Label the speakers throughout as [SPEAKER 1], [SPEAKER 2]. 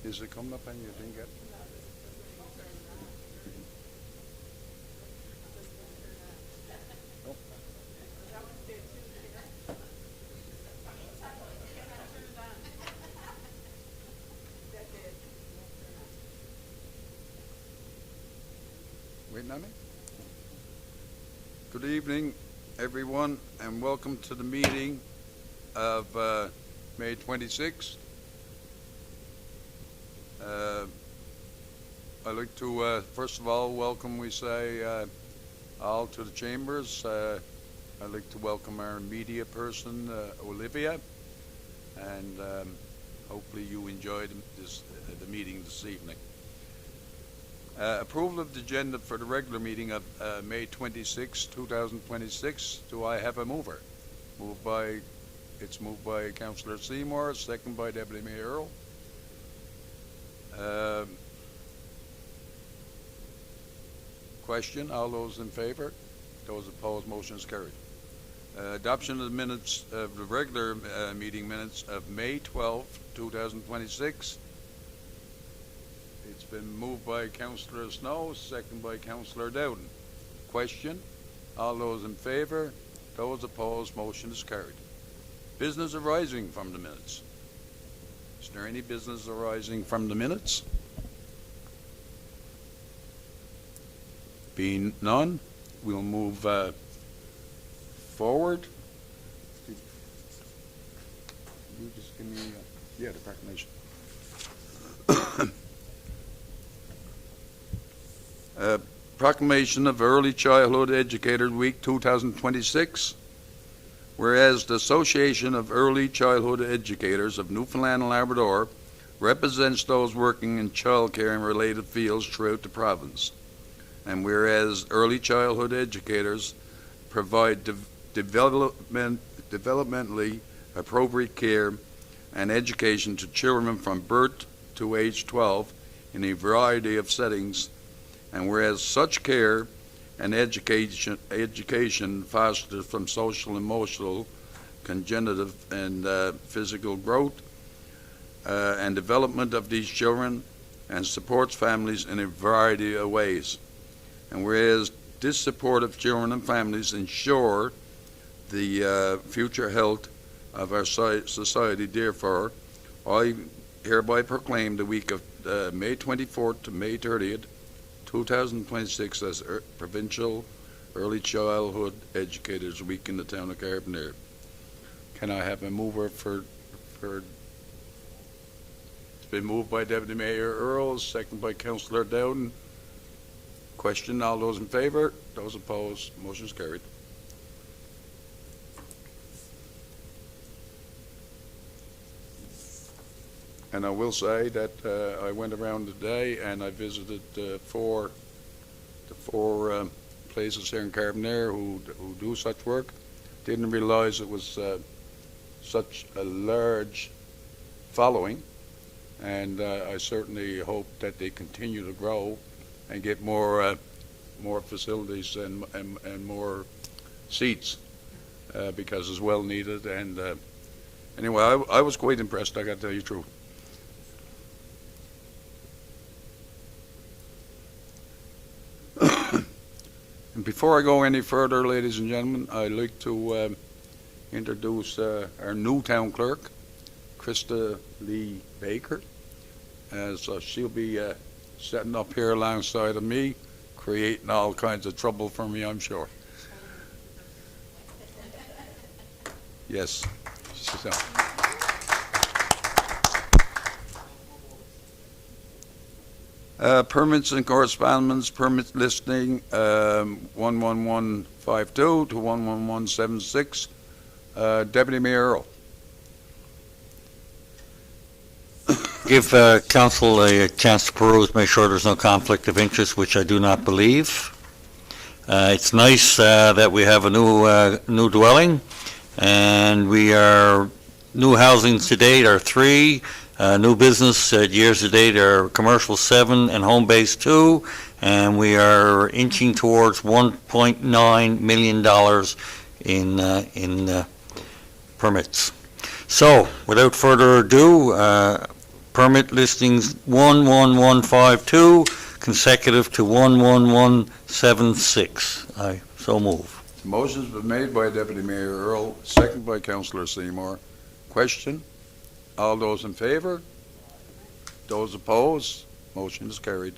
[SPEAKER 1] Is it coming up and you didn't get? No. Waiting on me? Good evening, everyone, and welcome to the meeting of May 26th. I'd like to, first of all, welcome, we say, all to the chambers. I'd like to welcome our media person, Olivia, and hopefully you enjoyed the meeting this evening. Approval of the agenda for the regular meeting of May 26, 2026. Do I have a mover? It's moved by Councillor Seymour, second by Deputy Mayor Earl. Question, all those in favour? Those opposed, motion is carried. Adoption of the minutes of the regular meeting minutes of May 12, 2026. It's been moved by Councillor Snow, second by Councillor Dowden. Question, all those in favour? Those opposed, motion is carried. Business arising from the minutes. Is there any business arising from the minutes? Being none, we'll move forward. You just give me, the proclamation. Proclamation of Early Childhood Educator Week 2026. Whereas the Association of Early Childhood Educators of Newfoundland and Labrador represents those working in childcare and related fields throughout the province. And whereas early childhood educators provide developmentally appropriate care and education to children from birth to age 12 in a variety of settings, and whereas such care and education fosters from social, emotional, cognitive, and physical growth and development of these children, and supports families in a variety of ways. And whereas this support of children and families ensure the future health of our society, therefore, I hereby proclaim the week of May 24th to May 30th, 2026 as Provincial Early Childhood Educators Week in the town of Carbonear. Can I have a mover for it's been moved by Deputy Mayor Earl, second by Councillor Dowden. Question, all those in favour? Those opposed? Motion is carried. And I will say that I went around today and I visited the four places here in Carbonear who do such work. Didn't realise it was such a large following, and I certainly hope that they continue to grow and get more facilities and more seats because it's well needed. And anyway, I was quite impressed, I got to tell you the truth. And before I go any further, ladies and gentlemen, I'd like to introduce our new town clerk, Krista Lee Baker. So she'll be sitting up here alongside of me, creating all kinds of trouble for me, I'm sure. Yes. So. Permits and correspondence, permit listing 11152 to 11176. Deputy Mayor Earl.
[SPEAKER 2] Give council a chance to peruse, make sure there's no conflict of interest, which I do not believe. It's nice that we have a new dwelling, and we are new housing to date are 3. New business years to date are commercial 7 and home base 2, and we are inching towards $1.9 million in permits. So, without further ado, permit listings 11152 consecutive to 11176. I so move.
[SPEAKER 1] Motion's been made by Deputy Mayor Earl, second by Councillor Seymour. Question? All those in favor? Those opposed? Motion is carried.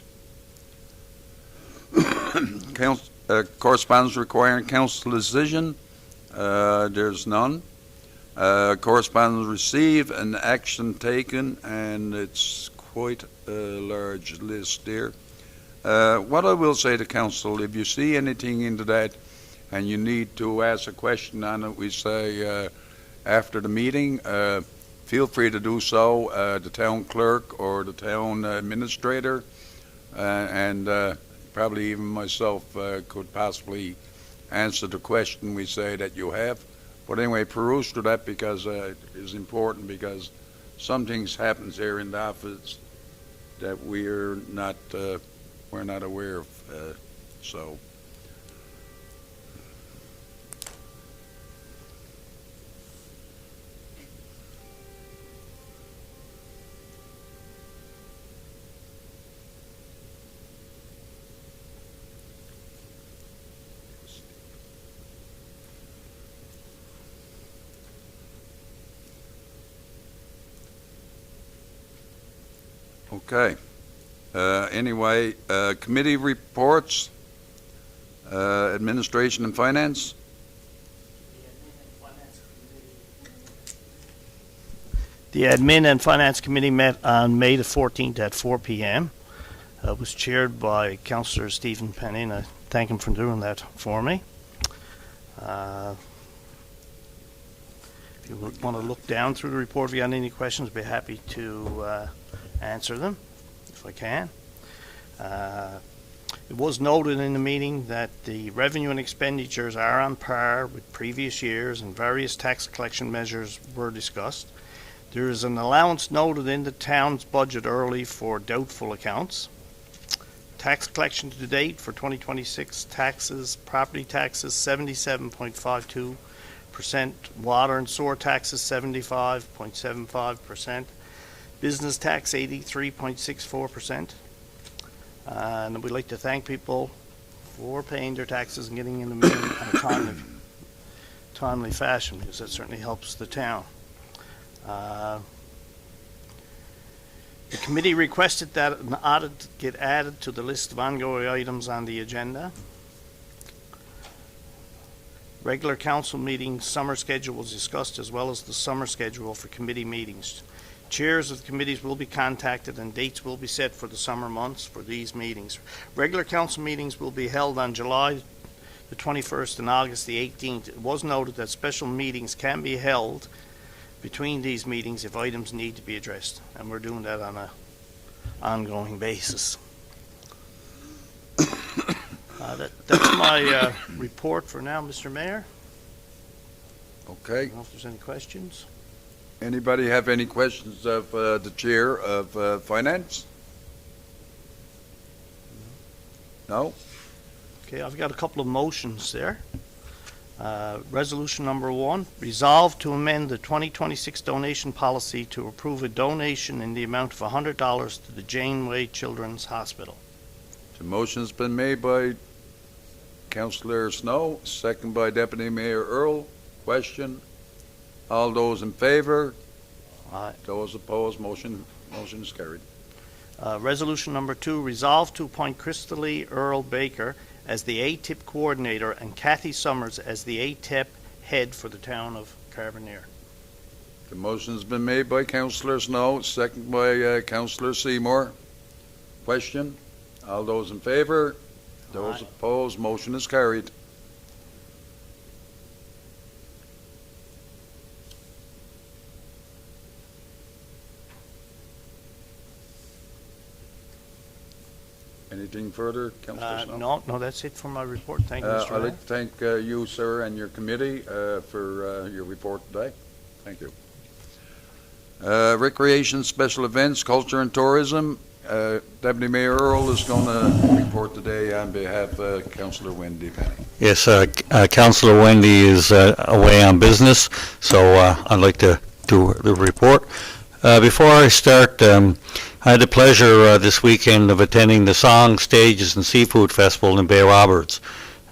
[SPEAKER 1] Correspondence requiring council decision. There's none. Correspondence received and action taken, and it's quite a large list there. What I will say to council, if you see anything into that and you need to ask a question on it, we say after the meeting, feel free to do so. The town clerk or the town administrator and probably even myself could possibly answer the question we say that you have. But anyway, peruse through that because it is important, because some things happens there in the office that we're not aware of. So. Okay. Anyway, committee reports, administration and finance.
[SPEAKER 3] The Admin and Finance Committee met on May the 14th at 4 p.m. It was chaired by Councillor Stephen Penny, and I thank him for doing that for me. If you want to look down through the report, if you have any questions, I'd be happy to answer them if I can. It was noted in the meeting that the revenue and expenditures are on par with previous years, and various tax collection measures were discussed. There is an allowance noted in the town's budget early for doubtful accounts. Tax collection to date for 2026 taxes, property taxes 77.52%, water and sewer taxes 75.75%, business tax 83.64%. And we'd like to thank people for paying their taxes and getting in the meeting in a timely fashion, because that certainly helps the town. The committee requested that an audit get added to the list of ongoing items on the agenda. Regular council meeting summer schedule was discussed, as well as the summer schedule for committee meetings. Chairs of the committees will be contacted and dates will be set for the summer months for these meetings. Regular council meetings will be held on July the 21st and August the 18th. It was noted that special meetings can be held between these meetings if items need to be addressed, and we're doing that on an ongoing basis. That's my report for now, Mr. Mayor.
[SPEAKER 1] Okay.
[SPEAKER 3] I don't know if there's any questions.
[SPEAKER 1] Anybody have any questions of the chair of finance? No?
[SPEAKER 3] Okay, I've got a couple of motions there. Resolution number 1, resolve to amend the 2026 donation policy to approve a donation in the amount of $100 to the Janeway Children's Hospital.
[SPEAKER 1] The motion's been made by Councillor Snow, second by Deputy Mayor Earl. Question? All those in favor?
[SPEAKER 3] Aye.
[SPEAKER 1] Those opposed? Motion is carried.
[SPEAKER 3] Resolution number 2, resolve to appoint Crystal Earl Baker as the ATIP coordinator and Kathy Summers as the ATIP head for the town of Carbonear.
[SPEAKER 1] The motion's been made by Councillor Snow, second by Councillor Seymour. Question? All those in favor? Those
[SPEAKER 3] Aye.
[SPEAKER 1] opposed? Motion is carried. Anything further, Councillor Snow?
[SPEAKER 3] No, that's it for my report. Thank you, Mr.
[SPEAKER 1] I'd
[SPEAKER 3] Mayor.
[SPEAKER 1] like to thank you, sir, and your committee for your report today. Thank you. Recreation, special events, culture and tourism. Deputy Mayor Earl is going to report today on behalf of Councillor Wendy Penny.
[SPEAKER 2] Yes, Councillor Wendy is away on business, so I'd like to do the report. Before I start, I had the pleasure this weekend of attending the Song, Stages, and Seafood Festival in Bay Roberts.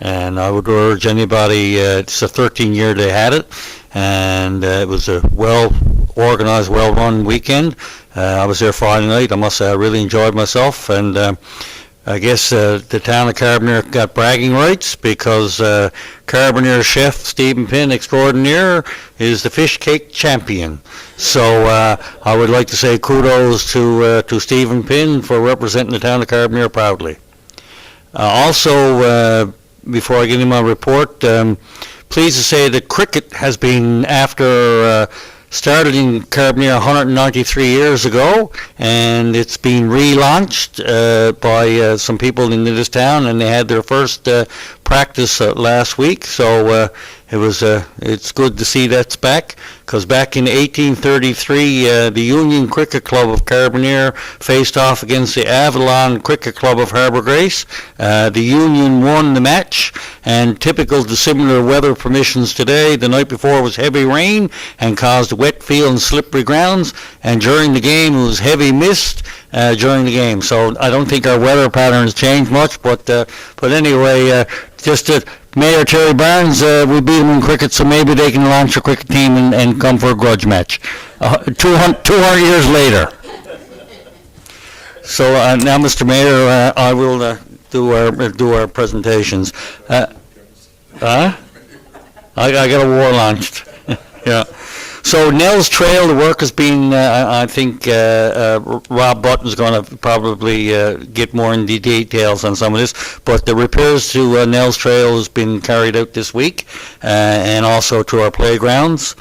[SPEAKER 2] And I would urge anybody, it's the 13th year they had it, and it was a well-organized, well-run weekend. I was there Friday night. I must say I really enjoyed myself, and I guess the town of Carbonear got bragging rights because Carbonear chef Stephen Pinn extraordinaire is the fish cake champion. So I would like to say kudos to Stephen Pinn for representing the town of Carbonear proudly. Also, before I get into my report, pleased to say that cricket has been, after started in Carbonear 193 years ago, and it's been relaunched by some people in this town, and they had their first practice last week. So it's good to see that's back, because back in 1833, the Union Cricket Club of Carbonear faced off against the Avalon Cricket Club of Harbour Grace. The Union won the match, and typical to similar weather permissions today, the night before was heavy rain and caused wet field and slippery grounds, and during the game it was heavy mist during the game. So I don't think our weather patterns changed much, but anyway, just Mayor Terry Barnes, we beat him in cricket, so maybe they can launch a cricket team and come for a grudge match 200 years later. So now, Mr. Mayor, I will do our presentations. I got a war launched. Yeah. So Nell's Trail, the work has been, I think Rob Button's going to probably get more into details on some of this, but the repairs to Nell's Trail has been carried out this week, and also to our playgrounds.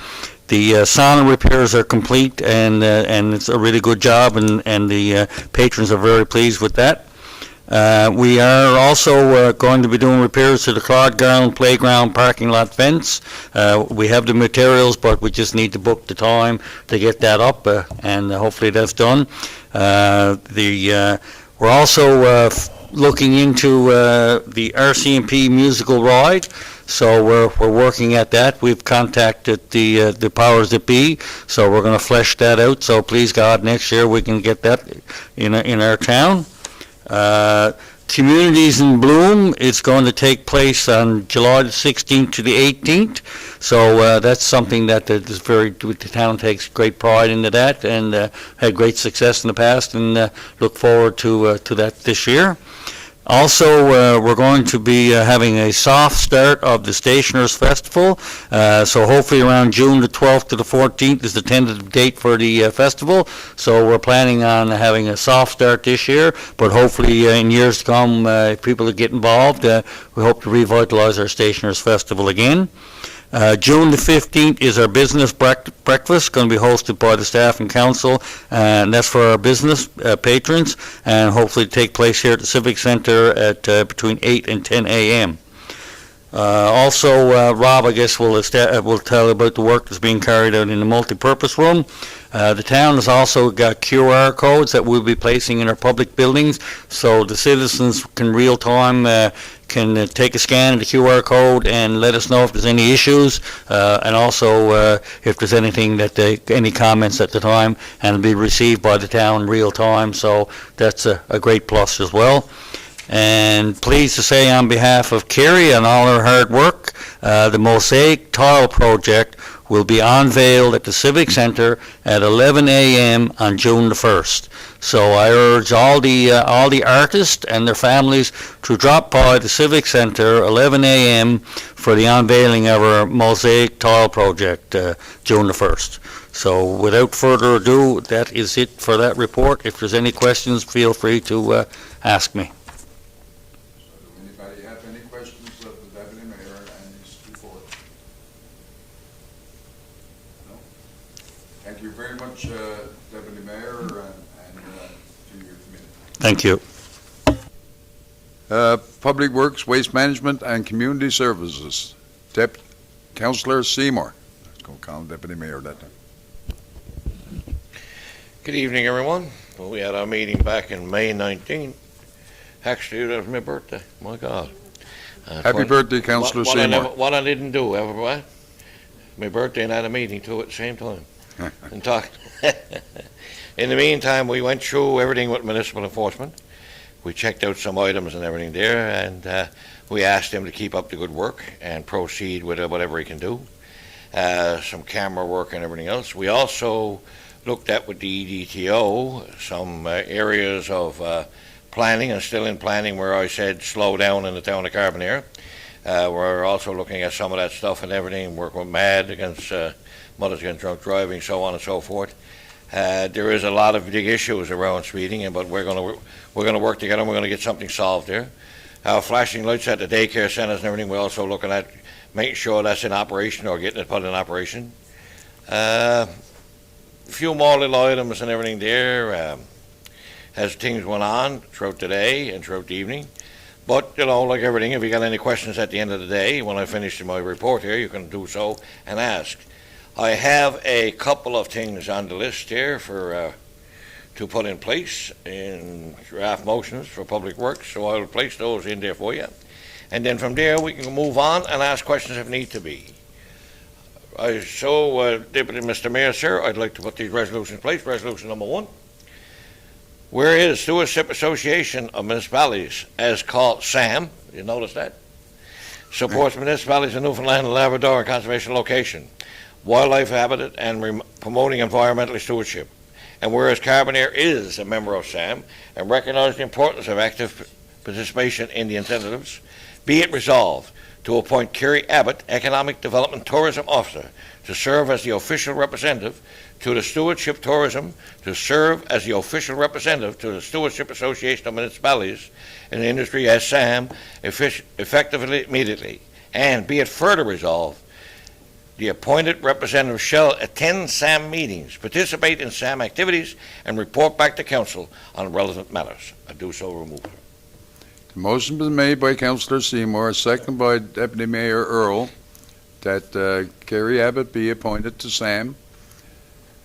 [SPEAKER 2] The sauna repairs are complete, and it's a really good job, and the patrons are very pleased with that. We are also going to be doing repairs to the Claude Garland Playground parking lot fence. We have the materials, but we just need to book the time to get that up, and hopefully that's done. We're also looking into the RCMP musical ride, so we're working at that. We've contacted the powers that be, so we're going to flesh that out. So please God, next year we can get that in our town. Communities in Bloom, it's going to take place on July the 16th to the 18th. So that's something that the town takes great pride into that, and had great success in the past, and look forward to that this year. Also, we're going to be having a soft start of the Stationers Festival, so hopefully around June the 12th to the 14th is the tentative date for the festival. So we're planning on having a soft start this year, but hopefully in years to come, if people get involved, we hope to revitalize our Stationers Festival again. June the 15th is our business breakfast, going to be hosted by the staff and council, and that's for our business patrons, and hopefully take place here at the Civic Center at between 8 and 10 a.m. Also, Rob, I guess, will tell about the work that's being carried out in the multi-purpose room. The town has also got QR codes that we'll be placing in our public buildings, so the citizens can real-time can take a scan of the QR code and let us know if there's any issues, and also if there's anything any comments at the time, and it'll be received by the town real time. So that's a great plus as well. And pleased to say, on behalf of Kerry and all her hard work, the Mosaic Tile Project will be unveiled at the Civic Center at 11 a.m. on June the 1st. So I urge all the artists and their families to drop by the Civic Center 11 a.m. for the unveiling of our Mosaic Tile Project, June the 1st. So without further ado, that is it for that report. If there's any questions, feel free to ask me.
[SPEAKER 1] Anybody have any questions of the Deputy Mayor and his report? No? Thank you very much, Deputy Mayor, and to your committee.
[SPEAKER 2] Thank you.
[SPEAKER 1] Public Works, Waste Management, and Community Services. Councillor Seymour. Let's go call him Deputy Mayor that time.
[SPEAKER 4] Good evening, everyone. Well, we had our meeting back in May 19th. Actually, that was my birthday. My God.
[SPEAKER 1] Happy birthday, Councillor Seymour.
[SPEAKER 4] What I didn't do, ever, what? My birthday and I had a meeting too at the same time. And talk. In the meantime, we went through everything with municipal enforcement. We checked out some items and everything there, and we asked him to keep up the good work and proceed with whatever he can do. Some camera work and everything else. We also looked at with the EDTO some areas of planning and still in planning where I said slow down in the town of Carbonear. We're also looking at some of that stuff and everything, working with MAD against mothers against drunk driving, so on and so forth. There is a lot of big issues around speeding, but we're going to work together and we're going to get something solved there. Flashing lights at the daycare centers and everything, we're also looking at making sure that's in operation or getting it put in operation. A few more little items and everything there as things went on throughout the day and throughout the evening. But, you know, like everything, if you got any questions at the end of the day, when I finish my report here, you can do so and ask. I have a couple of things on the list here for to put in place in draft motions for public works, so I will place those in there for you. And then from there, we can move on and ask questions if need to be. Deputy Mr. Mayor, sir, I'd like to put these resolutions in place. Resolution number 1. Whereas Stewardship Association of Municipalities, as called SAM, you notice that, supports municipalities in Newfoundland and Labrador and conservation location, wildlife habitat, and promoting environmental stewardship. And whereas Carbonear is a member of SAM and recognizes the importance of active participation in the incentives, be it resolved to appoint Kerry Abbott, Economic Development Tourism Officer, to serve as the official representative to the Stewardship Tourism, to serve as the official representative to the Stewardship Association of Municipalities in the industry as SAM, effectively immediately. And be it further resolved, the appointed representative shall attend SAM meetings, participate in SAM activities, and report back to council on relevant matters. I do so remove.
[SPEAKER 1] The motion been made by Councillor Seymour, second by Deputy Mayor Earl, that Kerry Abbott be appointed to SAM.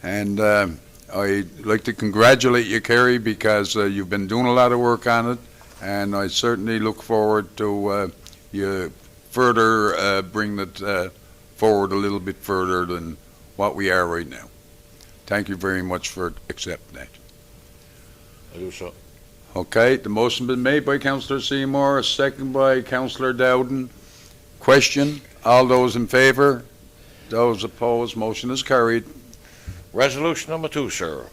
[SPEAKER 1] And I'd like to congratulate you, Kerry, because you've been doing a lot of work on it, and I certainly look forward to you further bring it forward a little bit further than what we are right now. Thank you very much for accepting that.
[SPEAKER 4] I do so.
[SPEAKER 1] Okay, the motion been made by Councillor Seymour, second by Councillor Dowden. Question? All those in favour? Those opposed? Motion is carried.
[SPEAKER 4] Resolution number 2, sir.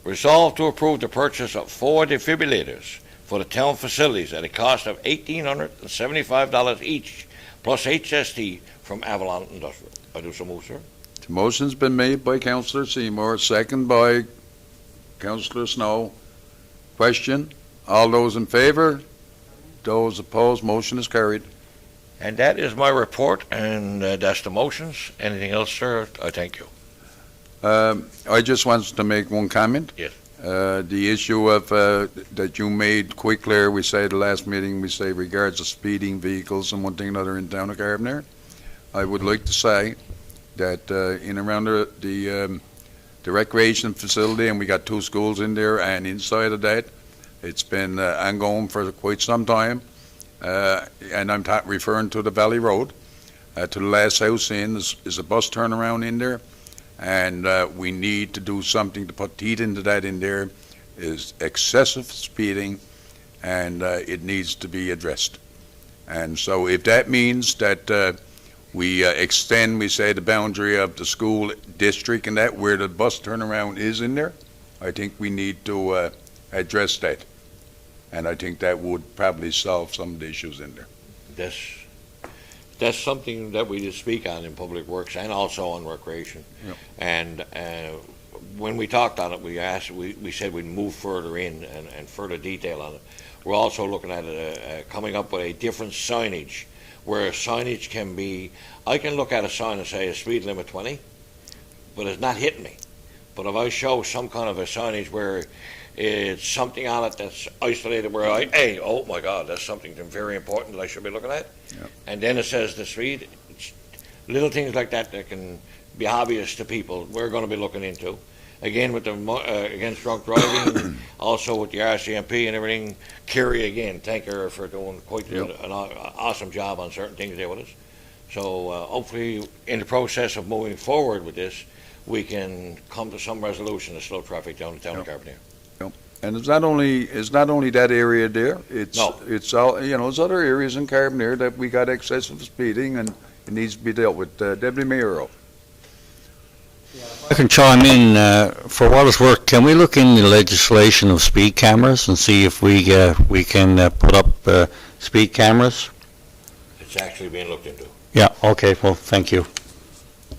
[SPEAKER 4] Resolved to approve the purchase of 4 defibrillators for the town facilities at a cost of $1,875 each, plus HST from Avalon Industrial. I do so move, sir.
[SPEAKER 1] The motion's been made by Councillor Seymour, second by Councillor Snow. Question? All those in favour? Those opposed? Motion is carried.
[SPEAKER 4] And that is my report, and that's the motions. Anything else, sir? I thank you.
[SPEAKER 1] I just wanted to make one comment.
[SPEAKER 4] Yes.
[SPEAKER 1] The issue of that you made quick clear, we say the last meeting, we say regards to speeding vehicles and one thing or another in town of Carbonear. I would like to say that in around the recreation facility, and we got 2 schools in there, and inside of that, it's been ongoing for quite some time. And I'm referring to the Valley Road. To the last house in is a bus turnaround in there, and we need to do something to put teeth into that in there. Is excessive speeding, and it needs to be addressed. And so if that means that we extend, we say, the boundary of the school district and that where the bus turnaround is in there, I think we need to address that. And I think that would probably solve some of the issues in there.
[SPEAKER 4] That's something that we just speak on in Public Works and also on Recreation.
[SPEAKER 1] Yep.
[SPEAKER 4] And when we talked on it, we said we'd move further in and further detail on it. We're also looking at coming up with a different signage, where signage can be, I can look at a sign and say a speed limit 20, but it's not hitting me. But if I show some kind of a signage where it's something on it that's isolated, where oh my God, that's something very important that I should be looking at.
[SPEAKER 1] Yep.
[SPEAKER 4] And then it says the speed, it's little things like that that can be obvious to people, we're going to be looking into. Again, with the against drunk driving, also with the RCMP and everything. Kerry, again, thank her for doing quite an awesome job on certain things there with us. So hopefully, in the process of moving forward with this, we can come to some resolution to slow traffic down the town of
[SPEAKER 1] Yep.
[SPEAKER 4] Carbonear.
[SPEAKER 1] And it's not only that area there,
[SPEAKER 4] No.
[SPEAKER 1] it's all, there's other areas in Carbonear that we got excessive speeding and it needs to be dealt with. Deputy Mayor Earl.
[SPEAKER 2] I can chime in, for what it's worth, can we look in the legislation of speed cameras and see if we can put up speed cameras?
[SPEAKER 4] It's actually being looked into.
[SPEAKER 2] Yeah, okay, well, thank you.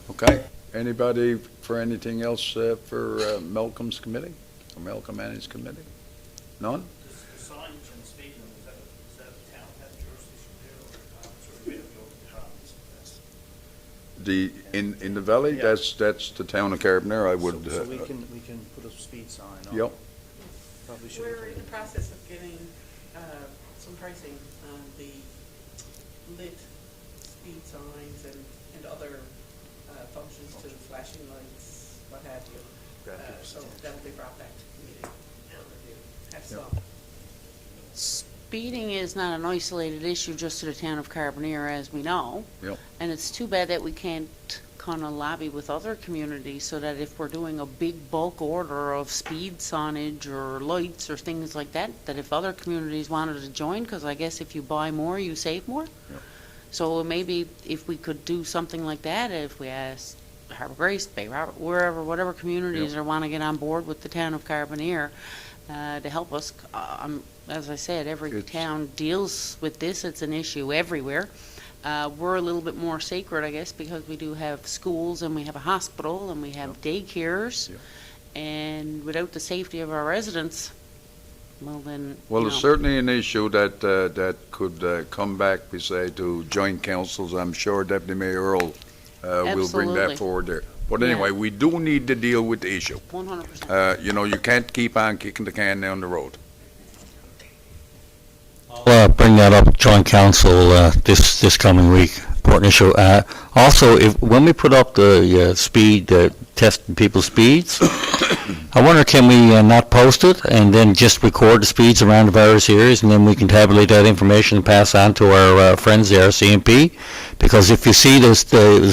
[SPEAKER 1] Okay, anybody for anything else for Malcolm's committee, or Malcolm and his committee? None?
[SPEAKER 3] The signage and speed limit, is that the town have jurisdiction there, or we have to go to the province?
[SPEAKER 1] In the valley,
[SPEAKER 3] Yeah.
[SPEAKER 1] that's the town of Carbonear, I would,
[SPEAKER 3] So we can put a speed sign on.
[SPEAKER 1] Yep.
[SPEAKER 3] Probably should.
[SPEAKER 5] We're in the process of getting some pricing on the lit speed signs and other functions to flashing lights, what have you. So that'll be brought back to the meeting for review. Have some.
[SPEAKER 6] Speeding is not an isolated issue just to the town of Carbonear, as we know.
[SPEAKER 1] Yep.
[SPEAKER 6] And it's too bad that we can't kind of lobby with other communities so that if we're doing a big bulk order of speed signage or lights or things like that, that if other communities wanted to join, because I guess if you buy more, you save more.
[SPEAKER 1] Yep.
[SPEAKER 6] So maybe if we could do something like that, if we asked Harbor Grace, Bay Robert, wherever, whatever communities
[SPEAKER 1] Yep.
[SPEAKER 6] or want to get on board with the town of Carbonear to help us. As I said, every
[SPEAKER 1] It's-
[SPEAKER 6] town deals with this. It's an issue everywhere. We're a little bit more sacred, I guess, because we do have schools and we have a hospital and we have daycares.
[SPEAKER 1] Yep.
[SPEAKER 6] And without the safety of our residents, well then,
[SPEAKER 1] well,
[SPEAKER 6] you
[SPEAKER 1] it's
[SPEAKER 6] know,
[SPEAKER 1] certainly an issue that could come back, we say, to joint councils. I'm sure Deputy Mayor Earl will bring that
[SPEAKER 6] Absolutely.
[SPEAKER 1] forward there. But
[SPEAKER 6] Yeah.
[SPEAKER 1] anyway, we do need to deal with the issue.
[SPEAKER 6] 100%.
[SPEAKER 1] You can't keep on kicking the can down the road.
[SPEAKER 2] Bring that up at joint council this coming week. Important issue. Also, when we put up the speed testing people's speeds, I wonder, can we not post it and then just record the speeds around the various areas, and then we can tabulate that information and pass on to our friends, the RCMP? Because if you see this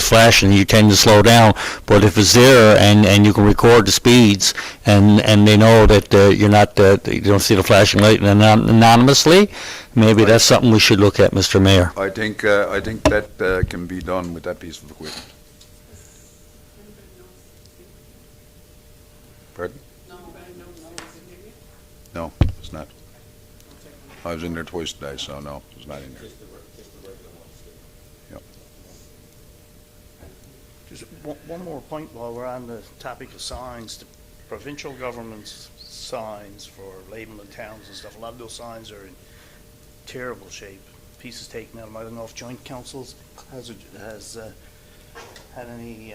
[SPEAKER 2] flashing, you tend to slow down. But if it's there and you can record the speeds, and they know that you're not, you don't see the flashing light anonymously, maybe that's something we should look at, Mr. Mayor.
[SPEAKER 1] I think that can be done with that piece of equipment. Pardon? No, it's not. I was in there twice today, so no, it's not in there.
[SPEAKER 3] Just one more point while we're on the topic of signs. The provincial government's signs for labeling towns and stuff, a lot of those signs are in terrible shape. Pieces taken out of them. I don't know if joint councils has had any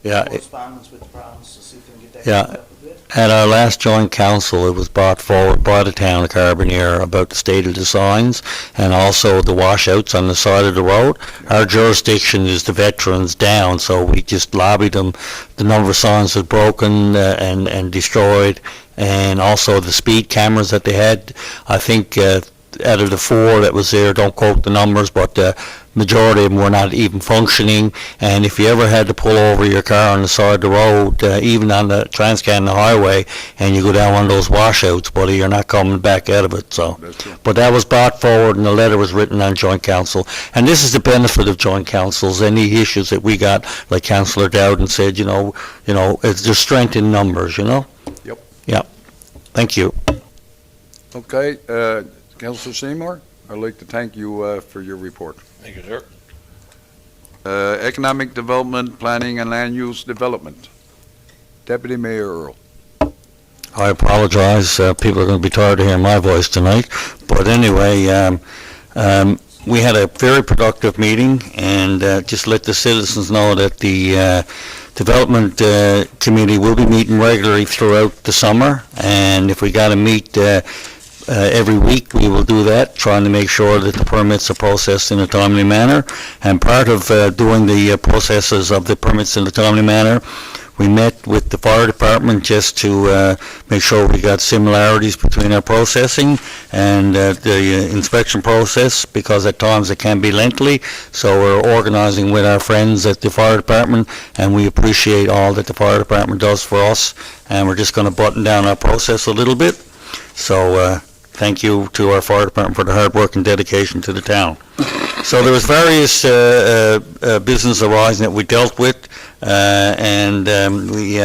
[SPEAKER 2] Yeah,
[SPEAKER 3] correspondence with the province to see if they can get that
[SPEAKER 2] Yeah.
[SPEAKER 3] cleaned up a bit.
[SPEAKER 2] at our last joint council, it was brought forward by the town of Carbonear about the state of the signs and also the washouts on the side of the road. Our jurisdiction is the veterans down, so we just lobbied them. The number of signs was broken and destroyed, and also the speed cameras that they had. I think out of the 4 that was there, don't quote the numbers, but majority of them were not even functioning. And if you ever had to pull over your car on the side of the road, even on the Trans-Canada Highway, and you go down one of those washouts, buddy, you're not coming back out of it. So,
[SPEAKER 1] That's true.
[SPEAKER 2] but that was brought forward, and the letter was written on joint council. And this is the benefit of joint councils. Any issues that we got, like Councillor Dowden said, it's just strength in numbers.
[SPEAKER 1] Yep.
[SPEAKER 2] Yep. Thank you.
[SPEAKER 1] Okay, Councillor Seymour, I'd like to thank you for your report.
[SPEAKER 4] Thank you, sir.
[SPEAKER 1] Economic Development, Planning and Land Use Development. Deputy Mayor Earl.
[SPEAKER 2] I apologize. People are going to be tired of hearing my voice tonight. But anyway, we had a very productive meeting, and just let the citizens know that the Development Committee will be meeting regularly throughout the summer. And if we got to meet every week, we will do that, trying to make sure that the permits are processed in a timely manner. And part of doing the processes of the permits in a timely manner, We met with the fire department just to make sure we got similarities between our processing and the inspection process, because at times it can be lengthy. So we're organizing with our friends at the fire department, and we appreciate all that the fire department does for us, and we're just going to button down our process a little bit. So thank you to our fire department for the hard work and dedication to the town. So there was various business arising that we dealt with, and we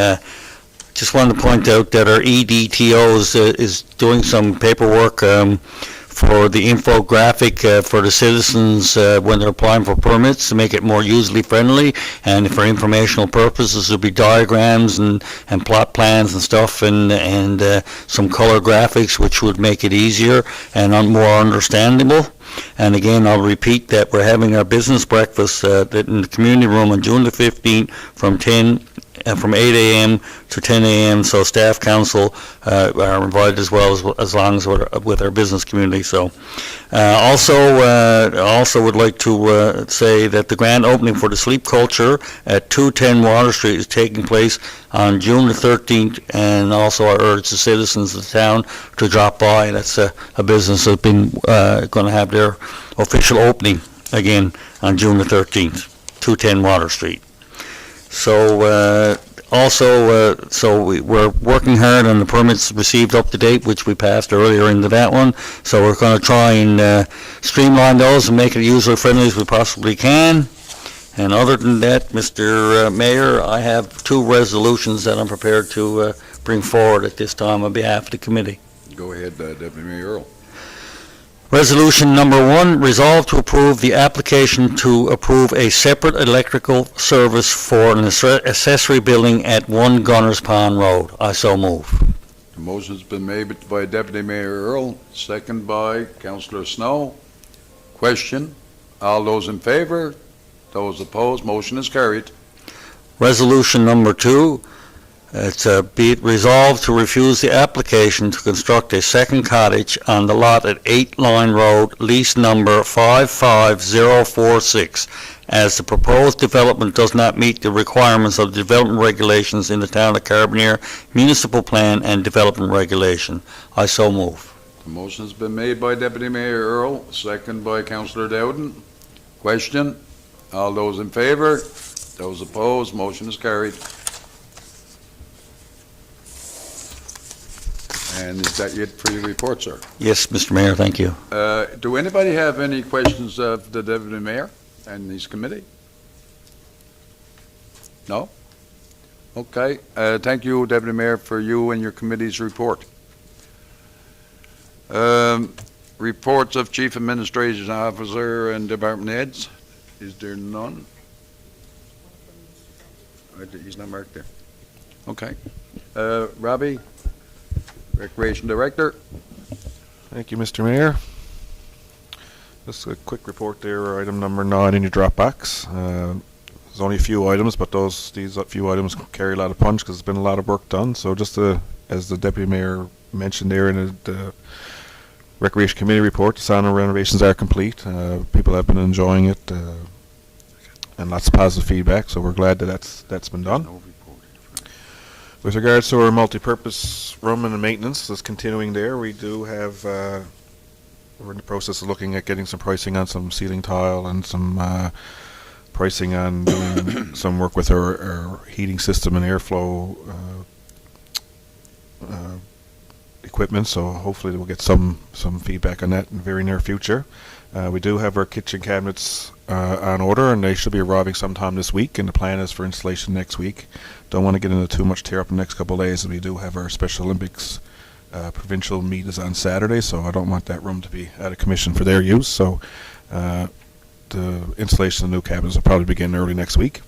[SPEAKER 2] just wanted to point out that our EDTO is doing some paperwork for the infographic for the citizens when they're applying for permits, to make it more user friendly, and for informational purposes there'll be diagrams and plot plans and stuff, and some color graphics which would make it easier and more understandable. And again, I'll repeat that we're having our business breakfast in the community room on June the 15th from 8 a.m. to 10 a.m. So staff, council are invited as well, as long as we're with our business community. So also would like to say that the grand opening for the sleep culture at 210 Water Street is taking place on June the 13th, and also I urge the citizens of the town to drop by. That's a business that's been going to have their official opening again on June the 13th, 210 Water Street. So we're working hard on the permits received up to date, which we passed earlier into that one. So we're going to try and streamline those and make it user friendly as we possibly can. And other than that, Mr. Mayor, I have 2 resolutions that I'm prepared to bring forward at this time on behalf of the committee.
[SPEAKER 1] Go ahead, Deputy Mayor Earl.
[SPEAKER 2] Resolution number 1, resolve to approve the application to approve a separate electrical service for an accessory building at 1 Gunners Pond Road. I so move.
[SPEAKER 1] The motion's been made by Deputy Mayor Earl, second by Councillor Snow. Question. All those in favor? Those opposed? Motion is carried.
[SPEAKER 2] Resolution number 2, it's be it resolved to refuse the application to construct a second cottage on the lot at 8 Line Road, lease number 55046, as the proposed development does not meet the requirements of the development regulations in the town of Carbonear Municipal Plan and Development Regulation. I so move.
[SPEAKER 1] The motion's been made by Deputy Mayor Earl, second by Councillor Dowden. Question. All those in favor? Those opposed? Motion is carried. And is that it for your report, sir?
[SPEAKER 2] Yes, Mr. Mayor, thank you.
[SPEAKER 1] Do anybody have any questions of the Deputy Mayor and his committee? No? Okay. Thank you, Deputy Mayor, for you and your committee's report. Reports of Chief Administration Officer and Department Heads. Is there none? He's not marked there. Okay. Robbie? Recreation Director.
[SPEAKER 7] Thank you, Mr. Mayor. Just a quick report there, item number 9 in your Dropbox. There's only a few items, but these few items carry a lot of punch because there's been a lot of work done. So just as the Deputy Mayor mentioned there in the Recreation Committee report, the sauna renovations are complete. People have been enjoying it, and lots of positive feedback, so we're glad that that's been done. With regards to our multi-purpose room and maintenance, that's continuing there. We do have, we're in the process of looking at getting some pricing on some ceiling tile and some pricing on doing some work with our heating system and airflow equipment, so hopefully we'll get some feedback on that in the very near future. We do have our kitchen cabinets on order, and they should be arriving sometime this week, and the plan is for installation next week. Don't want to get into too much tear up in the next couple of days, and we do have our Special Olympics provincial meet is on Saturday, so I don't want that room to be out of commission for their use. So the installation of new cabinets will probably begin early next week.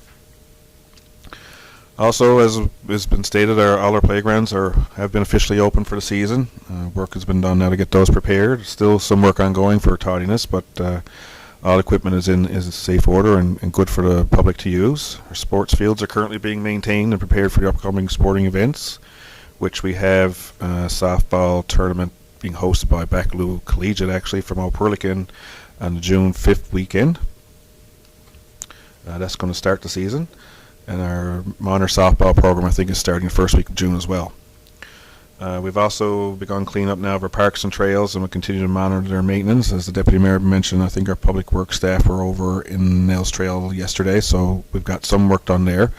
[SPEAKER 7] Also, as has been stated, all our playgrounds have been officially open for the season. Work has been done now to get those prepared. Still some work ongoing for tardiness, but all equipment is in safe order and good for the public to use. Our sports fields are currently being maintained and prepared for the upcoming sporting events, which we have a softball tournament being hosted by Bacaloo Collegiate, actually, from O'Perlican on the June 5th weekend. That's going to start the season. And our minor softball program, I think, is starting the first week of June as well. We've also begun cleanup now of our parks and trails, and we'll continue to monitor their maintenance. As the Deputy Mayor mentioned, I think our public works staff were over in Nails Trail yesterday, so we've got some work done there.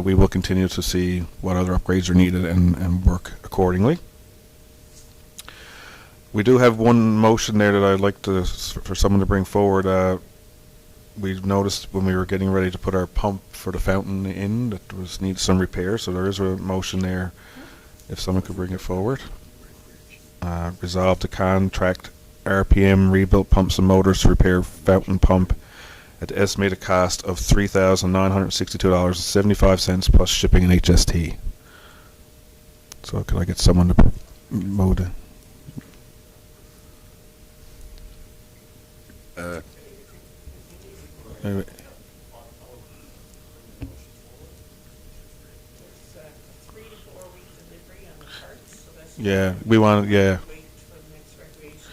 [SPEAKER 7] We will continue to see what other upgrades are needed and work accordingly. We do have one motion there that I'd like for someone to bring forward. We noticed when we were getting ready to put our pump for the fountain in that needs some repair, so there is a motion there. If someone could bring it forward. Resolve to contract RPM rebuilt pumps and motors to repair fountain pump at the estimated cost of $3,962.75 plus shipping and HST. So could I get someone to move it? Anyway.
[SPEAKER 5] It's 3 to 4 week delivery on the parts, so that's.
[SPEAKER 7] Yeah, we want, yeah.
[SPEAKER 5] Wait for the next recreation.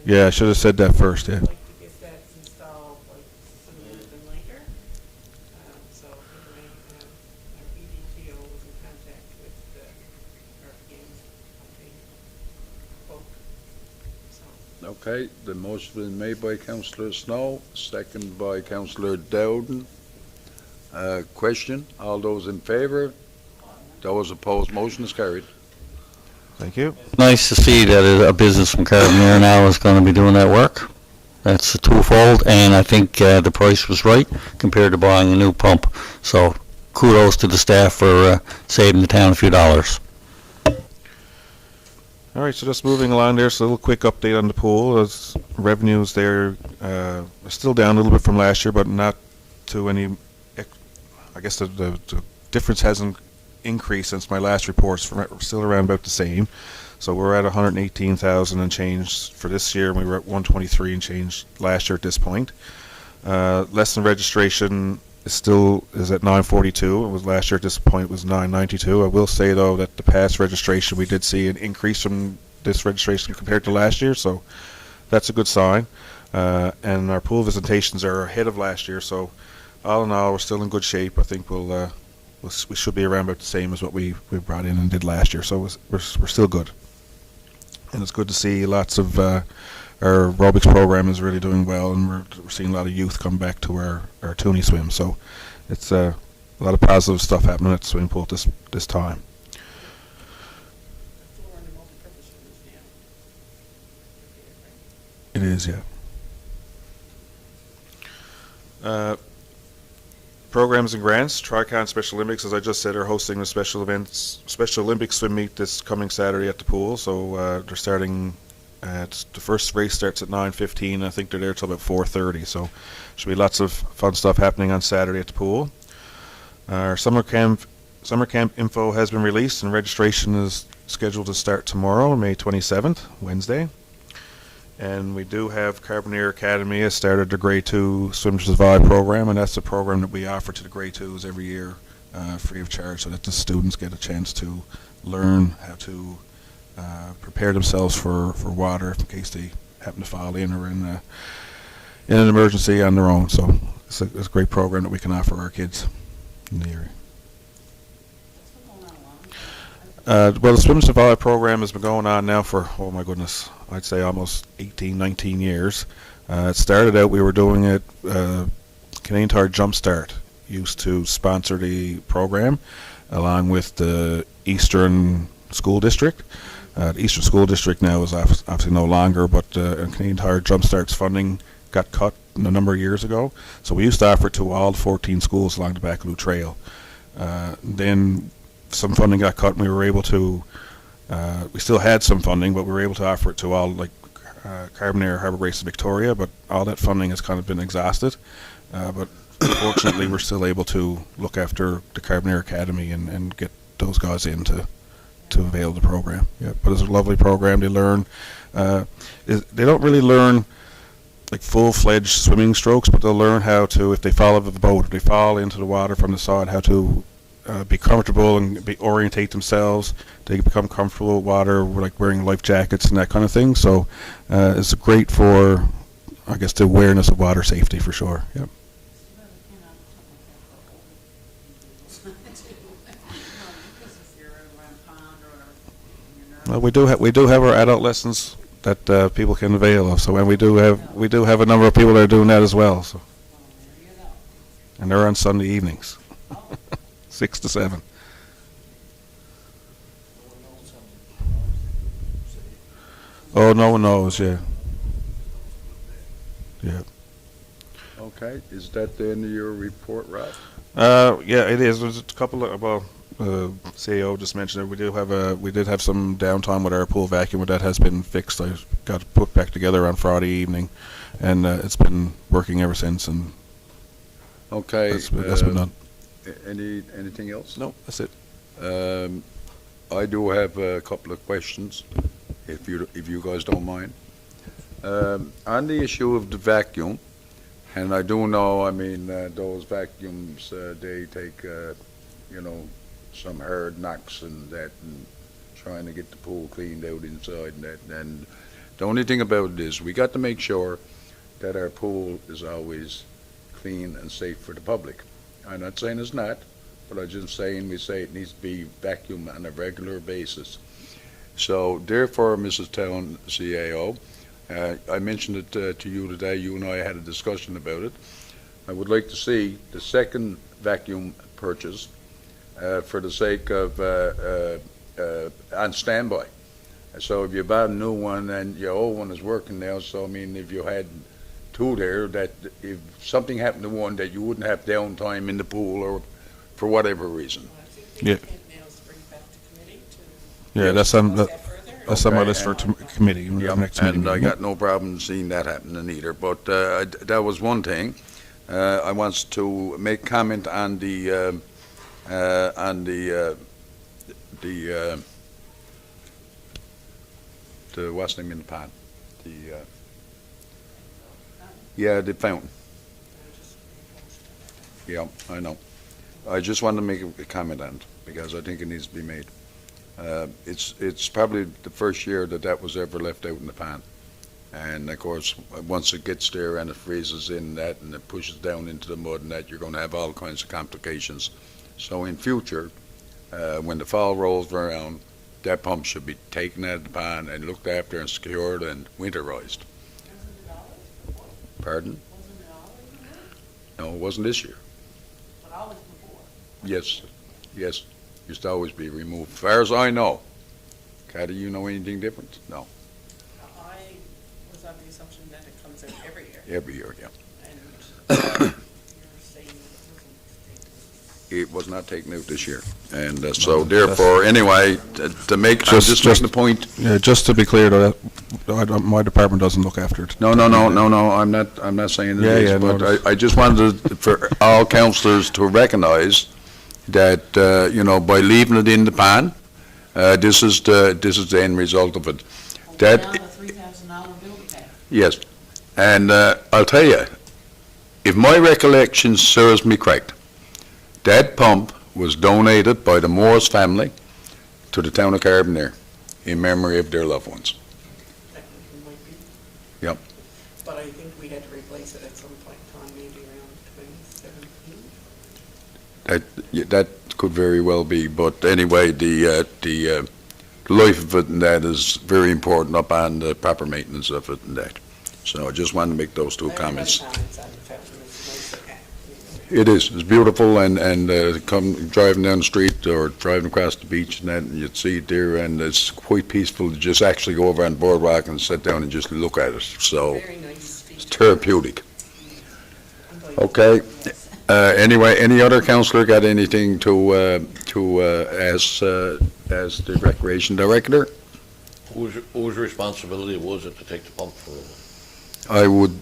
[SPEAKER 7] Yeah, I should have said that first, yeah.
[SPEAKER 5] I'd like to get that installed like sooner than later. So anyway, our EDTO was in contact with our games company, folk. So,
[SPEAKER 1] Okay, the motion been made by Councillor Snow, second by Councillor Dowden. Question, all those in favour? Those opposed, motion is carried.
[SPEAKER 7] Thank you.
[SPEAKER 2] Nice to see that a business from Carbonear now is going to be doing that work. That's a twofold, and I think the price was right compared to buying a new pump. So kudos to the staff for saving the town a few dollars.
[SPEAKER 7] All right, so just moving along there, so a little quick update on the pool. As revenues there are still down a little bit from last year, but not to any, I guess the difference hasn't increased since my last report. We're still around about the same. So we're at 118,000 and change for this year, and we were at 123 and change last year at this point. Lesson registration is at 942. It was last year at this point was 992. I will say though that the past registration we did see an increase from this registration compared to last year, so that's a good sign. And our pool visitations are ahead of last year, so all in all we're still in good shape. I think we should be around about the same as what we brought in and did last year, so we're still good. And it's good to see lots of our aerobics program is really doing well, and we're seeing a lot of youth come back to our Toonie swim. So it's a lot of positive stuff happening at the swimming pool this time.
[SPEAKER 5] floor and the multi-purpose room is now.
[SPEAKER 7] It is, yeah. Programs and grants. Tricon Special Olympics, as I just said, are hosting a Special Olympics swim meet this coming Saturday at the pool. So they're starting the first race starts at 9:15. I think they're there till about 4:30. So should be lots of fun stuff happening on Saturday at the pool. Our summer camp info has been released, and registration is scheduled to start tomorrow, May 27th, Wednesday. And we do have Carbonear Academy has started the Grade 2 Swim to Survive program, and that's a program that we offer to the Grade 2s every year free of charge, so that the students get a chance to learn how to prepare themselves for water in case they happen to fall in or in an emergency on their own. So it's a great program that we can offer our kids in the area. Well, the Swim to Survive program has been going on now for, oh my goodness, I'd say almost 18, 19 years. It started out, we were doing it, Canadian Tire Jumpstart used to sponsor the program along with the Eastern School District. The Eastern School District now is obviously no longer, but Canadian Tire Jumpstart's funding got cut a number of years ago. So we used to offer it to all 14 schools along the Bacaloo Trail. Then some funding got cut, and we were able to, we still had some funding, but we were able to offer it to all, like Carbonear, Harbour Race, and Victoria, but all that funding has kind of been exhausted. But fortunately, we're still able to look after the Carbonear Academy and get those guys in to avail the program. Yeah, but it's a lovely program. They learn, they don't really learn like full-fledged swimming strokes, but they'll learn how to, if they fall out of the boat, if they fall into the water from the side, how to be comfortable and orientate themselves. They become comfortable with water, like wearing life jackets and that kind of thing. So it's great for, I guess, the awareness of water safety for sure. Yep. Well, we do have our adult lessons that people can avail of. So, and we do have a number of people that are doing that as well. So, and they're on Sunday evenings, 6 to 7. Oh, no one knows. Yeah. Yeah.
[SPEAKER 1] Okay, is that the end of your report, Rob?
[SPEAKER 7] Yeah, it is. There's a couple of, CEO just mentioned it. We did have some downtime with our pool vacuum, but that has been fixed. I got it put back together on Friday evening, and it's been working ever since. And
[SPEAKER 1] Okay.
[SPEAKER 7] that's been done.
[SPEAKER 1] Anything else?
[SPEAKER 7] No, that's it.
[SPEAKER 1] I do have a couple of questions, if you guys don't mind. On the issue of the vacuum, and I do know, I mean, those vacuums, they take, some hard knocks and that, and trying to get the pool cleaned out inside and that. And the only thing about it is, we got to make sure that our pool is always clean and safe for the public. I'm not saying it's not, but I'm just saying we say it needs to be vacuumed on a regular basis. So therefore, Mrs. Town CAO, I mentioned it to you today. You and I had a discussion about it. I would like to see the second vacuum purchase for the sake of on standby. So if you bought a new one and your old one is working now, so I mean, if you had two there, that if something happened to one, that you wouldn't have downtime in the pool or for whatever reason.
[SPEAKER 5] I think
[SPEAKER 7] Yeah.
[SPEAKER 5] the intent now is to bring it back to committee to
[SPEAKER 7] Yeah, that's
[SPEAKER 5] discuss that further.
[SPEAKER 7] on my
[SPEAKER 1] Okay,
[SPEAKER 7] list for committee.
[SPEAKER 1] Yeah,
[SPEAKER 7] Next meeting.
[SPEAKER 1] and I got no problem seeing that happening either. But that was one thing. I want to make comment on the what's the name in the pot? The fountain. Yeah, I know. I just wanted to make a comment on it because I think it needs to be made. It's probably the first year that was ever left out in the pond. And of course, once it gets there and it freezes in that and it pushes down into the mud and that, you're going to have all kinds of complications. So in future, when the fall rolls around, that pump should be taken out of the pond and looked after and secured and winterized. Pardon? No, it wasn't this year.
[SPEAKER 5] But always before.
[SPEAKER 1] Yes, used to always be removed. As far as I know. Kai, do you know anything different? No,
[SPEAKER 5] I was on the assumption that it comes out every year.
[SPEAKER 1] every year, yeah.
[SPEAKER 5] And you're saying
[SPEAKER 1] It was not taken out this year. And so therefore, anyway, to make, I'm just making the point.
[SPEAKER 7] Yeah, just to be clear, though, my department doesn't look after it.
[SPEAKER 1] No, I'm not saying it
[SPEAKER 7] Yeah,
[SPEAKER 1] is,
[SPEAKER 7] yeah, no,
[SPEAKER 1] but I just wanted for all councillors to recognize that, by leaving it in the pond, this is the end result of it. That,
[SPEAKER 6] Down the $3,000 bill to pay.
[SPEAKER 1] yes, and I'll tell you, if my recollection serves me correct, that pump was donated by the Morris family to the town of Carbonear in memory of their loved ones.
[SPEAKER 5] technically might be.
[SPEAKER 1] Yep.
[SPEAKER 5] But I think we had to replace it at some point in time, maybe around 2017.
[SPEAKER 1] That could very well be, but anyway, the life of it and that is very important up on the proper maintenance of it and that. So I just wanted to make those two comments.
[SPEAKER 5] Comments on the fountain is nice.
[SPEAKER 1] It is, it's beautiful, and come driving down the street or driving across the beach and that, and you'd see it there, and it's quite peaceful to just actually go over on the boardwalk and sit down and just look at it. So
[SPEAKER 5] Very nice feature.
[SPEAKER 1] it's therapeutic. Okay. Anyway, any other councillor got anything to as the recreation director?
[SPEAKER 4] Whose responsibility was it to take the pump for
[SPEAKER 1] I would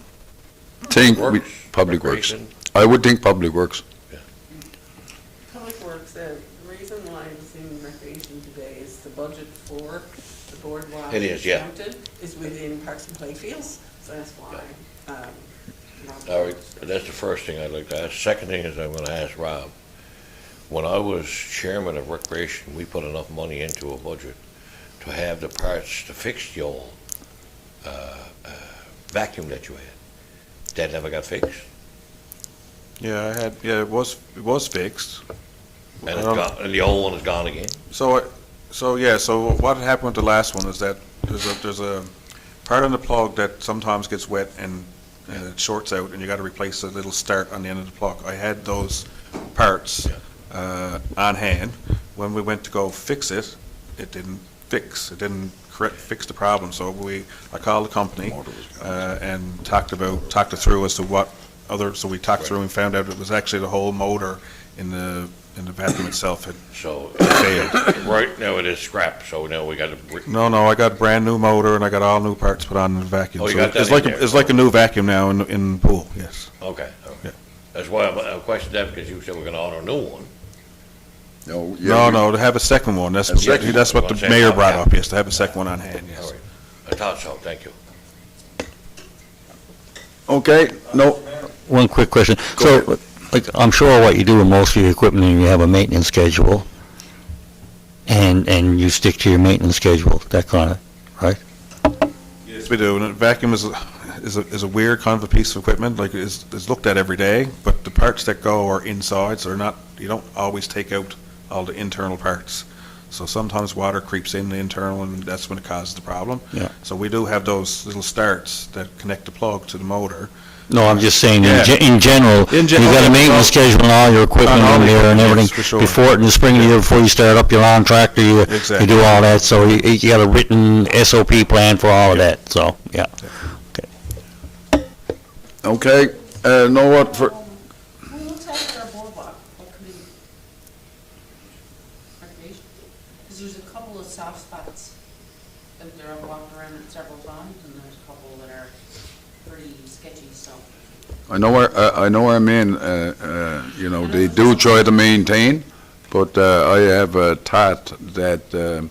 [SPEAKER 1] think
[SPEAKER 4] Works?
[SPEAKER 1] Public Works.
[SPEAKER 4] Recreation?
[SPEAKER 1] I would think Public Works.
[SPEAKER 5] Public Works, the reason why I was in recreation today is the budget for the boardwalk.
[SPEAKER 4] It is, yeah.
[SPEAKER 5] Fountain is within Parks and Playfields, so that's why.
[SPEAKER 4] All right, that's the first thing I'd like to ask. Second thing is I'm going to ask Rob. When I was chairman of recreation, we put enough money into a budget to have the parts to fix the old vacuum that you had. That never got fixed,
[SPEAKER 7] Yeah, it was fixed.
[SPEAKER 4] and, it's gone, and the old one is gone again.
[SPEAKER 7] So So what happened with the last one is that there's a part on the plug that sometimes gets wet and it shorts out, and you got to replace a little start on the end of the plug. I had those parts on hand. When we went to go fix it, it didn't fix. It didn't fix the problem. So I called the company and talked it through as to what other. So we talked through and found out it was actually the whole motor in the vacuum itself had
[SPEAKER 4] So,
[SPEAKER 7] failed.
[SPEAKER 4] right now it is scrap, so now we got to,
[SPEAKER 7] No, I got a brand new motor and I got all new parts put on in the vacuum.
[SPEAKER 4] Oh, you
[SPEAKER 7] So
[SPEAKER 4] got that
[SPEAKER 7] it's
[SPEAKER 4] in
[SPEAKER 7] like
[SPEAKER 4] there.
[SPEAKER 7] it's like a new vacuum now in the pool. Yes.
[SPEAKER 4] okay.
[SPEAKER 7] Yeah.
[SPEAKER 4] That's why I questioned that, because you said we're gonna order a new one.
[SPEAKER 1] No, yeah,
[SPEAKER 7] No, to have a second one. That's
[SPEAKER 1] A second
[SPEAKER 7] that's what
[SPEAKER 4] one.
[SPEAKER 7] the mayor brought up. Yes, to have a second one on hand.
[SPEAKER 4] All
[SPEAKER 7] Yes.
[SPEAKER 4] right. I thought so, thank you.
[SPEAKER 1] Okay, no,
[SPEAKER 2] One quick question.
[SPEAKER 1] Go
[SPEAKER 2] So, like, I'm sure what you do with most of your equipment, you have a maintenance schedule, and you stick to your maintenance schedule, that kind of, right?
[SPEAKER 7] Yes, we do. And a vacuum is a weird kind of a piece of equipment. Like it's looked at every day, but the parts that go are inside, so they're not. You don't always take out all the internal parts. So sometimes water creeps in the internal, and that's when it causes the problem.
[SPEAKER 2] Yeah.
[SPEAKER 7] So we do have those little starts that connect the plug to the motor.
[SPEAKER 2] No, I'm just saying,
[SPEAKER 7] Yeah.
[SPEAKER 2] in general,
[SPEAKER 7] In
[SPEAKER 2] you
[SPEAKER 7] gen-
[SPEAKER 2] got a
[SPEAKER 7] okay,
[SPEAKER 2] maintenance
[SPEAKER 7] well,
[SPEAKER 2] schedule on all your equipment
[SPEAKER 7] on all
[SPEAKER 2] in
[SPEAKER 7] the
[SPEAKER 2] there and
[SPEAKER 7] equipment,
[SPEAKER 2] everything.
[SPEAKER 7] yes, for sure.
[SPEAKER 2] Before, in the spring of the year, before you start up your lawn tractor, you
[SPEAKER 7] Exactly.
[SPEAKER 2] do all that, so you got a written SOP plan for all of that, so, yeah.
[SPEAKER 1] okay, know what, for,
[SPEAKER 6] Who looks after our boardwalk? What committee? Recreation? Because there's a couple of soft spots that I've walked around it several times, and there's a couple that are pretty sketchy, so.
[SPEAKER 1] I know where I'm in, you know, they do try to maintain, but I have a thought that,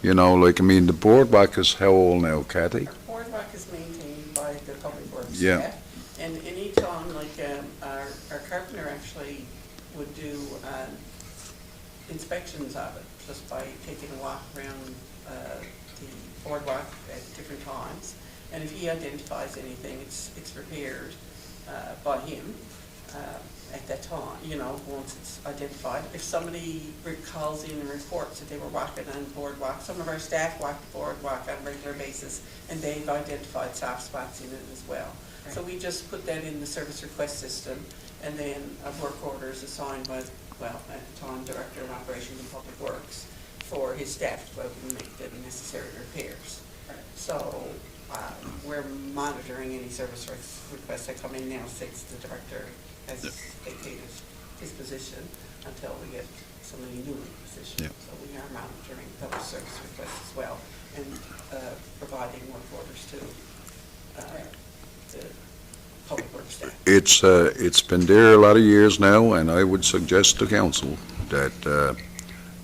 [SPEAKER 1] you know, like, I mean, the boardwalk is how old now, Kathy?
[SPEAKER 5] Boardwalk is maintained by the public works
[SPEAKER 1] Yeah.
[SPEAKER 5] staff. And any time, like, our carpenter actually would do inspections of it, just by taking a walk around the boardwalk at different times. And if he identifies anything, it's repaired by him at that time, you know, once it's identified. If somebody calls in and reports that they were walking on the boardwalk, some of our staff walk the boardwalk on a regular basis, and they've identified soft spots in it as well. So we just put that in the service request system, and then a work order is assigned by, well, at the time, Director of Operations and Public Works, for his staff to go out and make the necessary repairs. So we're monitoring any service requests that come in now, since the director has vacated his position until we get somebody new in position.
[SPEAKER 1] Yeah.
[SPEAKER 5] So we are monitoring those service requests as well, and providing work orders to the public works staff.
[SPEAKER 1] It's been there a lot of years now, and I would suggest to council that,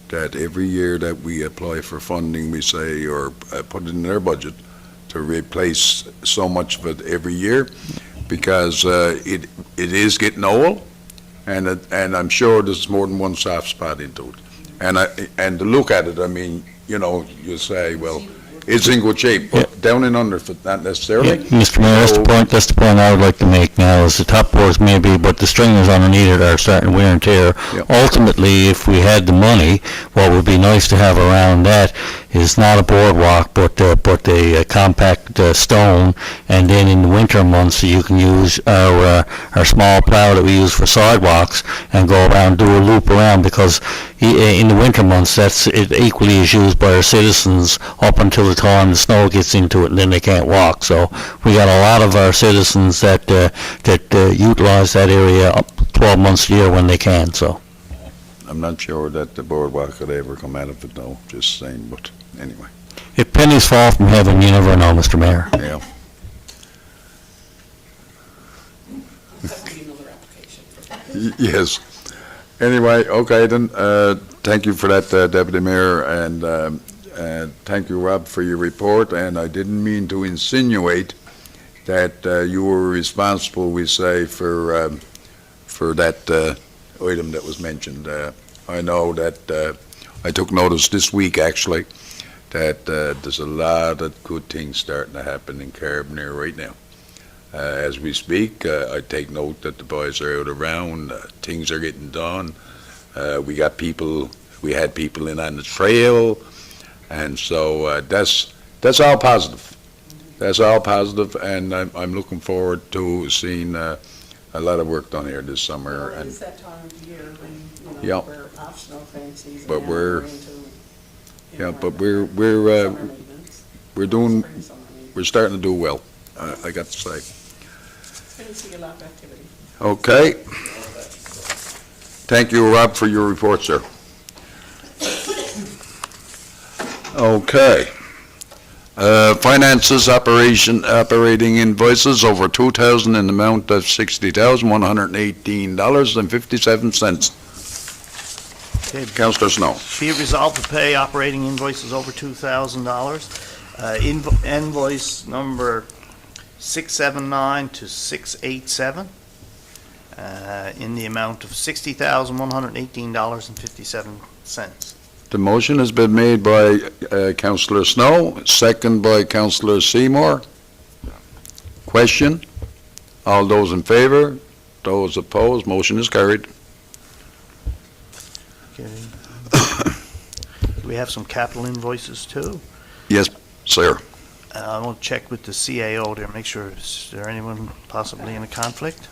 [SPEAKER 1] that every year that we apply for funding, we say, or put it in their budget, to replace so much of it every year, because it is getting old, and I'm sure there's more than one soft spot into it. And to look at it, I mean, you know, you say, well, it's in good shape, but down and under, not necessarily.
[SPEAKER 2] Mr. Mayor, that's the point I would like to make now, is the top boards maybe, but the stringers underneath it are starting to wear and tear.
[SPEAKER 1] Yep.
[SPEAKER 2] Ultimately, if we had the money, what would be nice to have around that is not a boardwalk, but a compact stone, and then in the winter months, you can use our small plow that we use for sidewalks and go around, do a loop around, because in the winter months, it equally is used by our citizens up until the time the snow gets into it, and then they can't walk. So we got a lot of our citizens that utilize that area up 12 months a year when they can, so.
[SPEAKER 1] I'm not sure that the boardwalk could ever come out of it, though, just saying, but anyway,
[SPEAKER 2] If pennies fall from heaven, you never know, Mr. Mayor.
[SPEAKER 1] yeah.
[SPEAKER 5] That would be another application for that.
[SPEAKER 1] Yes. Anyway, okay then, thank you for that, Deputy Mayor, and thank you, Rob, for your report, and I didn't mean to insinuate that you were responsible, we say, for that item that was mentioned. I know that I took notice this week, actually, that there's a lot of good things starting to happen in Carbonear right now. As we speak, I take note that the boys are out around, things are getting done. We had people in on the trail, And so that's all positive. That's all positive, and I'm looking forward to seeing a lot of work done here this summer.
[SPEAKER 5] Well,
[SPEAKER 1] And
[SPEAKER 5] it's that time of year when,
[SPEAKER 1] Yeah.
[SPEAKER 5] we're optional crane season.
[SPEAKER 1] But
[SPEAKER 5] now,
[SPEAKER 1] we're-
[SPEAKER 5] into,
[SPEAKER 1] Yeah, but
[SPEAKER 5] the
[SPEAKER 1] we're
[SPEAKER 5] summer maintenance,
[SPEAKER 1] doing,
[SPEAKER 5] spring, summer maintenance.
[SPEAKER 1] we're starting to do well, I got to say.
[SPEAKER 5] It's going to see a lot of activity.
[SPEAKER 1] Okay. Thank you, Rob, for your report, sir. Okay. Finances, operating invoices over 2,000 in the amount of $60,118.57.
[SPEAKER 3] Okay.
[SPEAKER 1] Councillor Snow.
[SPEAKER 3] Be it resolved to pay operating invoices over $2,000. Invoice number 679 to 687 in the amount of $60,118.57.
[SPEAKER 1] The motion has been made by Councillor Snow, second by Councillor Seymour. Question? All those in favor? Those opposed? Motion is carried.
[SPEAKER 3] Okay. We have some capital invoices too.
[SPEAKER 1] Yes, sir.
[SPEAKER 3] I want to check with the CAO there, make sure, is there anyone possibly in a conflict?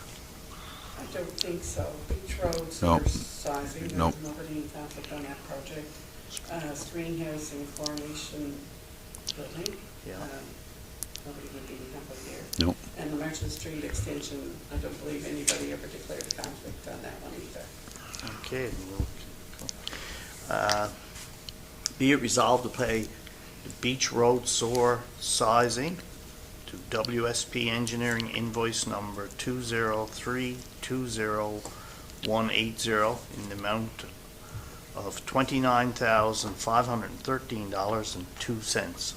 [SPEAKER 5] I don't think so. Beach roads
[SPEAKER 1] No.
[SPEAKER 5] are sizing.
[SPEAKER 1] No.
[SPEAKER 5] There's nobody in conflict on that project. Screening house and coronation building.
[SPEAKER 3] Yeah.
[SPEAKER 5] Nobody would be in conflict there.
[SPEAKER 1] No.
[SPEAKER 5] And the Merchant Street extension, I don't believe anybody ever declared a conflict on that one either.
[SPEAKER 3] Okay. Be it resolved to pay the Beach Road sewer sizing to WSP Engineering invoice number 203-20180 in the amount of $29,513.02.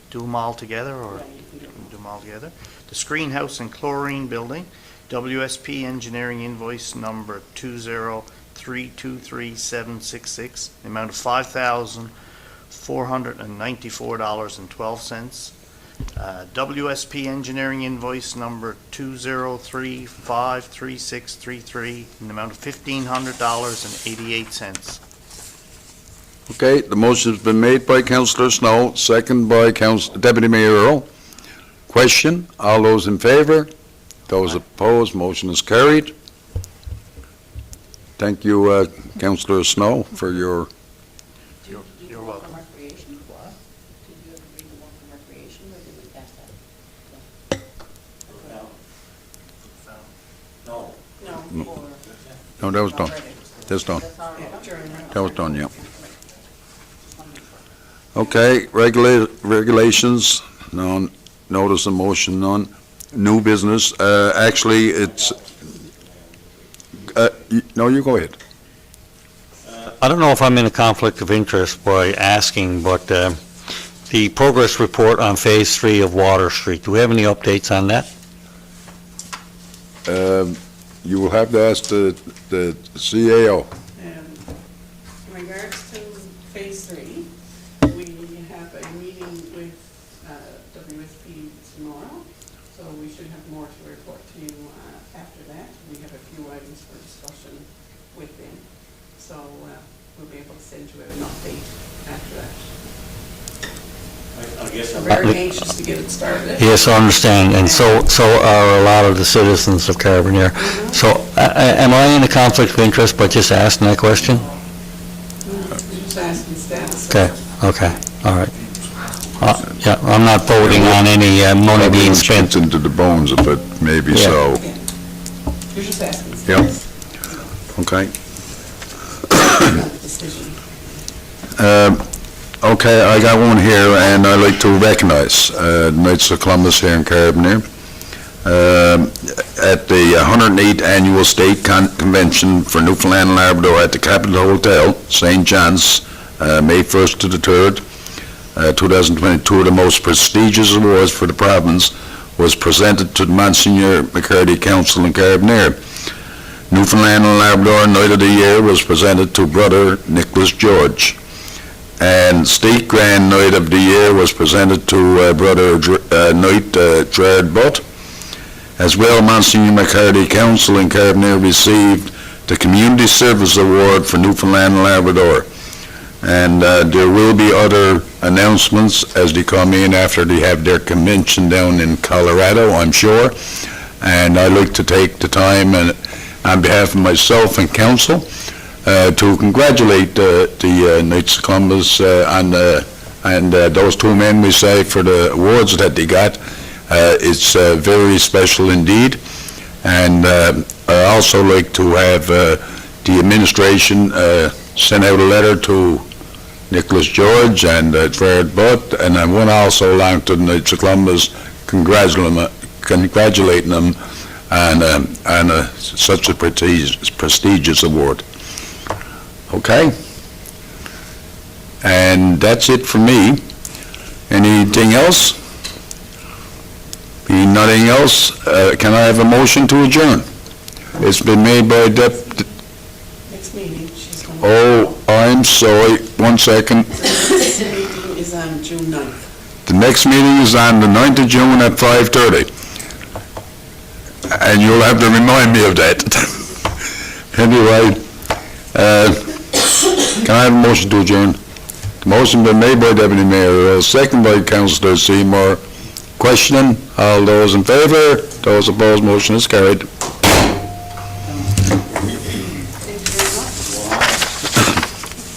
[SPEAKER 3] Do them all together, or
[SPEAKER 5] Yeah, you can do it.
[SPEAKER 3] do them all together? The Screen House and Chlorine Building, WSP Engineering invoice number 203-23766, the amount of $5,494.12. WSP Engineering invoice number 203-53633, in the amount of $1,500.88.
[SPEAKER 1] Okay, the motion's been made by Councillor Snow, second by Deputy Mayor Earl. Question? All those in favor? Those opposed? Motion is carried. Thank you, Councillor Snow, for your...
[SPEAKER 3] You're welcome.
[SPEAKER 6] Recreation?
[SPEAKER 3] What?
[SPEAKER 6] Did you ever read the one from recreation, or did we pass that?
[SPEAKER 5] No, for.
[SPEAKER 1] No, that was done. That's done.
[SPEAKER 6] That's all right.
[SPEAKER 5] Yeah, during that.
[SPEAKER 1] That was done, yeah. Okay, regulations, none. Notice of motion, none. New business, actually, it's... No, you go ahead.
[SPEAKER 2] I don't know if I'm in a conflict of interest by asking, but the progress report on Phase 3 of Water Street, do we have any updates on that?
[SPEAKER 1] You will have to ask the CAO.
[SPEAKER 5] In regards to Phase 3, we have a meeting with WSP tomorrow, so we should have more to report to you after that. We have a few items for discussion with them, so we'll be able to send you an update after that.
[SPEAKER 8] I guess
[SPEAKER 5] We're very anxious to get it started.
[SPEAKER 2] Yes, I understand, and so are a lot of the citizens of Carbonear. So am I in a conflict of interest by just asking that question?
[SPEAKER 5] We're just asking status.
[SPEAKER 2] Okay, all right. Yeah, I'm not voting on any money being spent.
[SPEAKER 1] Into the bones of it, maybe
[SPEAKER 2] Yeah.
[SPEAKER 1] so.
[SPEAKER 5] You're just asking
[SPEAKER 1] Yep.
[SPEAKER 5] status.
[SPEAKER 1] Okay.
[SPEAKER 5] Not a decision.
[SPEAKER 1] Okay, I got one here, and I'd like to recognize Knights of Columbus here in Carbonear. At the 108th Annual State Convention for Newfoundland and Labrador at the Capitol Hotel, St. John's, May 1st to the 3rd, 2022, of the most prestigious awards for the province was presented to the Monsignor McCarty Council in Carbonear. Newfoundland and Labrador Knight of the Year was presented to Brother Nicholas George. And State Grand Knight of the Year was presented to Brother Knight Gerard Butt. As well, Monsignor McCarty Council in Carbonear received the Community Service Award for Newfoundland and Labrador. And there will be other announcements as they come in after they have their convention down in Colorado, I'm sure. And I'd like to take the time, and on behalf of myself and council, to congratulate the Knights of Columbus and those two men we say for the awards that they got. It's very special indeed. And I also like to have the administration send out a letter to Nicholas George and Fred Butt, and I want also along to the Knights of Columbus congratulating them on such a prestigious award. Okay? And that's it for me. Anything else? Being nothing else, can I have a motion to adjourn? It's been made by
[SPEAKER 5] Next meeting, she's going to...
[SPEAKER 1] Oh, I'm sorry, 1 second.
[SPEAKER 5] Next meeting is on June 9th.
[SPEAKER 1] The next meeting is on the 9th of June at 5:30. And you'll have to remind me of that. Anyway, can I have a motion to adjourn? The motion been made by Deputy Mayor, second by Councillor Seymour. Questioning, all those in favor, those opposed, motion is carried.